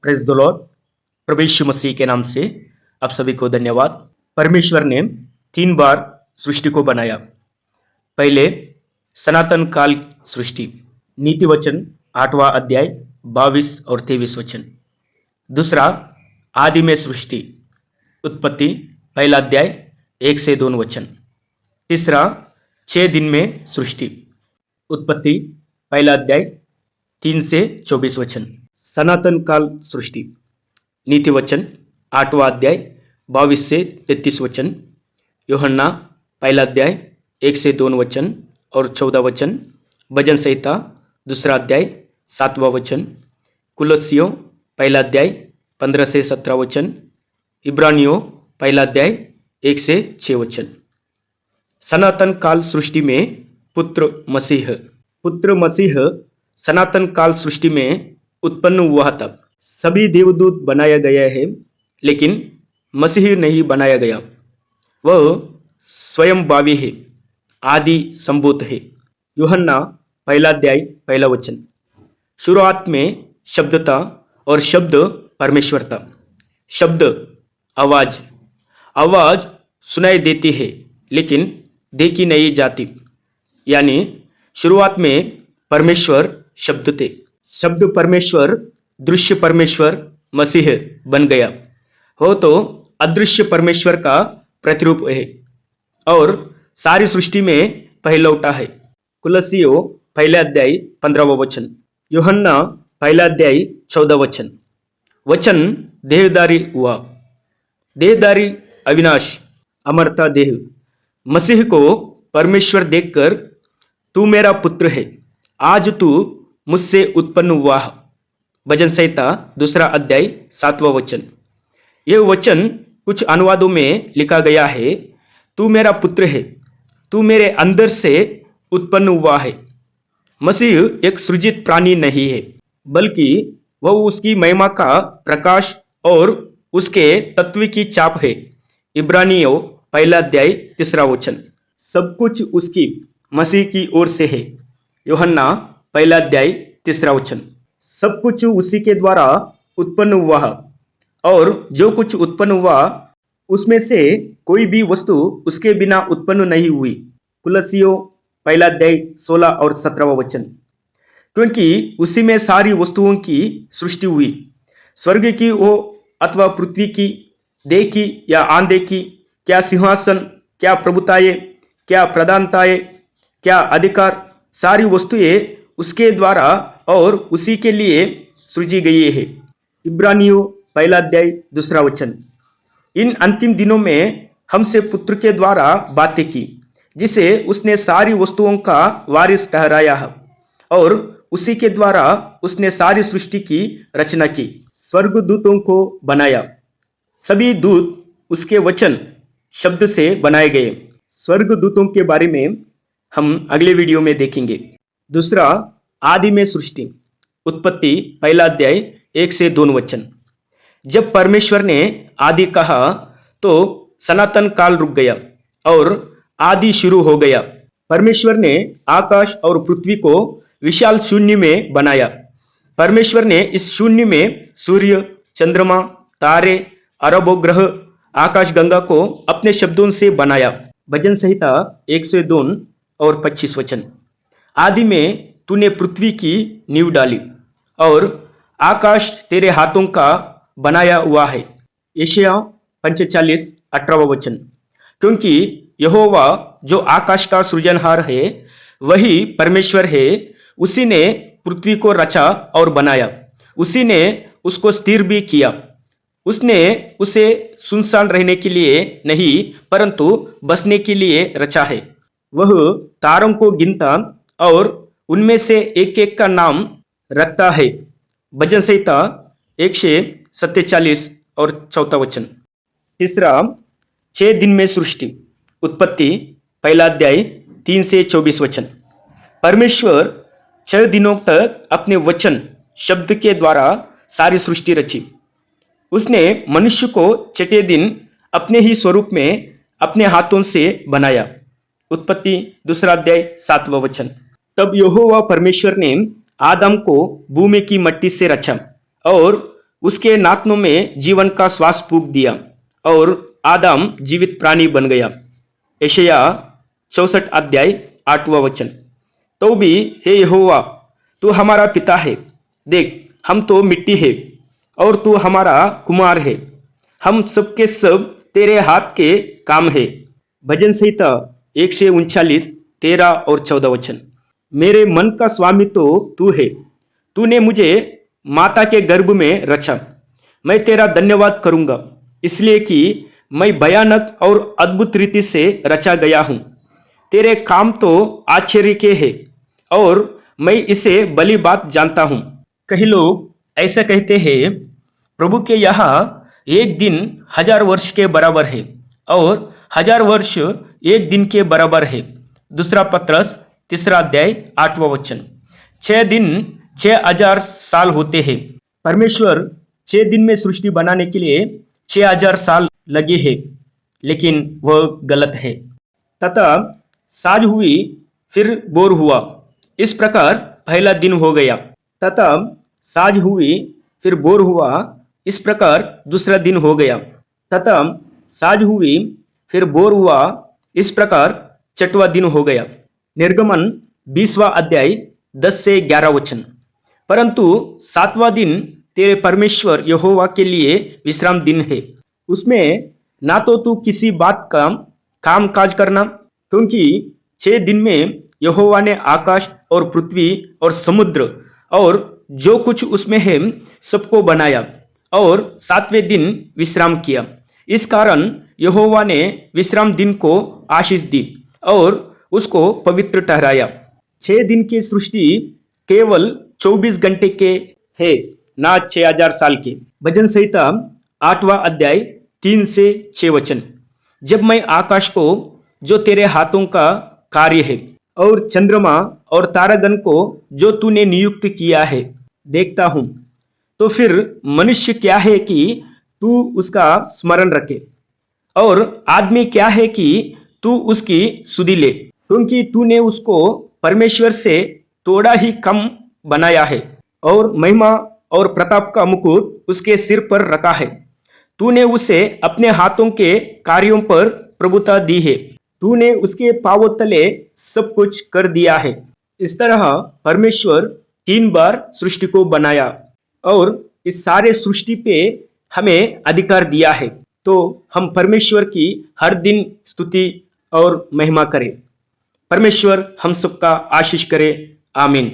Praise the Lord. प्रभु यीशु मसीह के नाम से आप सभी को धन्यवाद। परमेश्वर ने 3 बार सृष्टि को बनाया। पहले सनातन काल सृष्टि, नीति वचन 8वां अध्याय 22 और 23 वचन। दूसरा आदि में सृष्टि, उत्पत्ति 1 अध्याय 1 से 2 वचन। तीसरा 6 दिन में सृष्टि, उत्पत्ति 1 अध्याय 3 से 24 वचन। सनातन काल सृष्टि, नीति वचन 8वां अध्याय 22 से 33 वचन। यूहन्ना 1 अध्याय 1 से 2 वचन और 14 वचन। भजन संहिता 2 अध्याय 7वां वचन। कुलस्सियों 1 अध्याय 15 से 17 वचन। इब्रानियों 1 अध्याय 1 से 6 वचन। सनातन काल सृष्टि में पुत्र मसीह सनातन काल सृष्टि में उत्पन्न हुआ था। सभी देवदूत बनाया गया है, लेकिन मसीह नहीं बनाया गया। वह स्वयंभावी है, आदि संभूत है। यूहन्ना 1 अध्याय 1 वचन। शुरुआत में शब्द था और शब्द परमेश्वर था। शब्द आवाज सुनाई देती है, लेकिन देखी नहीं जाती। यानी शुरुआत में परमेश्वर शब्द थे। शब्द परमेश्वर, दृश्य परमेश्वर मसीह बन गया हो तो अदृश्य परमेश्वर का प्रतिरूप है और सारी सृष्टि में पहलौठा है। कुलस्सियों 1 अध्याय 15वां वचन। यूहन्ना 1 अध्याय 14 वचन। वचन देहधारी हुआ। देहधारी अविनाश, अमरता देह। मसीह को परमेश्वर देखकर तू मेरा पुत्र है, आज तू मुझसे उत्पन्न हुआ। भजन संहिता 2 अध्याय 7वां वचन। यह वचन कुछ अनुवादों में लिखा गया है, तू मेरा पुत्र है, तू मेरे अंदर से उत्पन्न हुआ है। मसीह एक सृजित प्राणी नहीं है, बल्कि वह उसकी महिमा का प्रकाश और उसके तत्व की छाप है। इब्रानियों 1 अध्याय 3 वचन। सब कुछ उसकी मसीह की ओर से है। यूहन्ना 1 अध्याय 3 वचन। सब कुछ उसी के द्वारा उत्पन्न हुआ और जो कुछ उत्पन्न हुआ उसमें से कोई भी वस्तु उसके बिना उत्पन्न नहीं हुई। कुलस्सियों 1 अध्याय 16 और 17 वचन। क्योंकि उसी में सारी वस्तुओं की सृष्टि हुई, स्वर्ग की हो अथवा पृथ्वी की, देह की या आंधे की, क्या सिंहासन, क्या प्रभुताएं, क्या प्रधानताएं, क्या अधिकार, सारी वस्तुएं उसके द्वारा और उसी के लिए सृजी गई है। इब्रानियों 1 अध्याय 2 वचन। इन अंतिम दिनों में हमसे पुत्र के द्वारा बातें की, जिसे उसने सारी वस्तुओं का वारिस ठहराया है और उसी के द्वारा उसने सारी सृष्टि की रचना की। स्वर्गदूतों को बनाया। सभी दूत उसके वचन शब्द से बनाए गए। स्वर्गदूतों के बारे में हम अगले वीडियो में देखेंगे। दूसरा आदि में सृष्टि, उत्पत्ति 1 अध्याय 1 से 2 वचन। जब परमेश्वर ने आदि कहा तो सनातन काल रुक गया और आदि शुरू हो गया। परमेश्वर ने आकाश और पृथ्वी को विशाल शून्य में बनाया। परमेश्वर ने इस शून्य में सूर्य, चंद्रमा, तारे, अरबों ग्रह, आकाश गंगा को अपने शब्दों से बनाया। भजन संहिता 1 से 2 और 25 वचन। आदि में तूने पृथ्वी की नींव डाली और आकाश तेरे हाथों का बनाया हुआ है। यशायाह 45 18वां वचन। क्योंकि यहोवा जो आकाश का सृजनहार है वही परमेश्वर है, उसी ने पृथ्वी को रचा और बनाया, उसी ने उसको स्थिर भी किया। उसने उसे सुनसान रहने के लिए नहीं परंतु बसने के लिए रचा है। वह तारों को गिनता और उनमें से एक एक का नाम रखता है। भजन संहिता 147 और 4 वचन। तीसरा 6 दिन में सृष्टि, उत्पत्ति 1 अध्याय 3 से 24 वचन। परमेश्वर 6 दिनों तक अपने वचन शब्द के द्वारा सारी सृष्टि रची। उसने मनुष्य को 6ठे दिन अपने ही स्वरूप में अपने हाथों से बनाया। उत्पत्ति 2 अध्याय 7वां वचन। तब यहोवा परमेश्वर ने आदम को भूमि की मट्टी से रचा और उसके नातनों में जीवन का श्वास फूंक दिया और आदम जीवित प्राणी बन गया। यशाया 64 अध्याय 8वां वचन। तो भी हे यहोवा, तू हमारा पिता है। देख, हम तो मिट्टी है और तू हमारा कुमार है। हम सबके सब तेरे हाथ के काम है। भजन संहिता 139 13 और 14 वचन। मेरे मन का स्वामी तो तू है। तूने मुझे माता के गर्भ में रचा। मैं तेरा धन्यवाद करूंगा, इसलिए कि मैं भयानक और अद्भुत रीति से रचा गया हूं। तेरे काम तो आश्चर्य के हैं और मैं इसे भली बात जानता हूं। कई लोग ऐसा कहते हैं, प्रभु के यहाँ एक दिन 1000 वर्ष के बराबर है और 1000 वर्ष एक दिन के बराबर है। दूसरा पत्रस 3 अध्याय 8वां वचन। 6 दिन 6000 साल होते हैं। परमेश्वर 6 दिन में सृष्टि बनाने के लिए 6000 साल लगे हैं, लेकिन वह गलत है। तथा साँझ हुई फिर भोर हुआ, इस प्रकार पहला दिन हो गया। तथा साँझ हुई फिर भोर हुआ, इस प्रकार दूसरा दिन हो गया। तथा साँझ हुई फिर भोर हुआ, इस प्रकार छठवां दिन हो गया। निर्गमन 20वां अध्याय 10 से 11 वचन। परंतु 7वां दिन तेरे परमेश्वर यहोवा के लिए विश्राम दिन है। उसमें ना तो तू किसी बात का काम काज करना, क्योंकि 6 दिन में यहोवा ने आकाश और पृथ्वी और समुद्र और जो कुछ उसमें है सबको बनाया और 7वें दिन विश्राम किया। इस कारण यहोवा ने विश्राम दिन को आशीष दी और उसको पवित्र ठहराया। 6 दिन की सृष्टि केवल 24 घंटे के है, ना 6000 साल के। भजन संहिता 8वां अध्याय 3 से 6 वचन। जब मैं आकाश को, जो तेरे हाथों का कार्य है, और चंद्रमा और तारागण को, जो तूने नियुक्त किया है, देखता हूं, तो फिर मनुष्य क्या है कि तू उसका स्मरण रखे, और आदमी क्या है कि तू उसकी सुधि ले, क्योंकि तूने उसको परमेश्वर से थोड़ा ही कम बनाया है और महिमा और प्रताप का मुकुट उसके सिर पर रखा है। तूने उसे अपने हाथों के कार्यों पर प्रभुता दी है। तूने उसके पांवों तले सब कुछ कर दिया है। इस तरह परमेश्वर 3 बार सृष्टि को बनाया और इस सारे सृष्टि पे हमें अधिकार दिया है। तो हम परमेश्वर की हर दिन स्तुति और महिमा करें। परमेश्वर हम सबका आशीष करे। आमीन।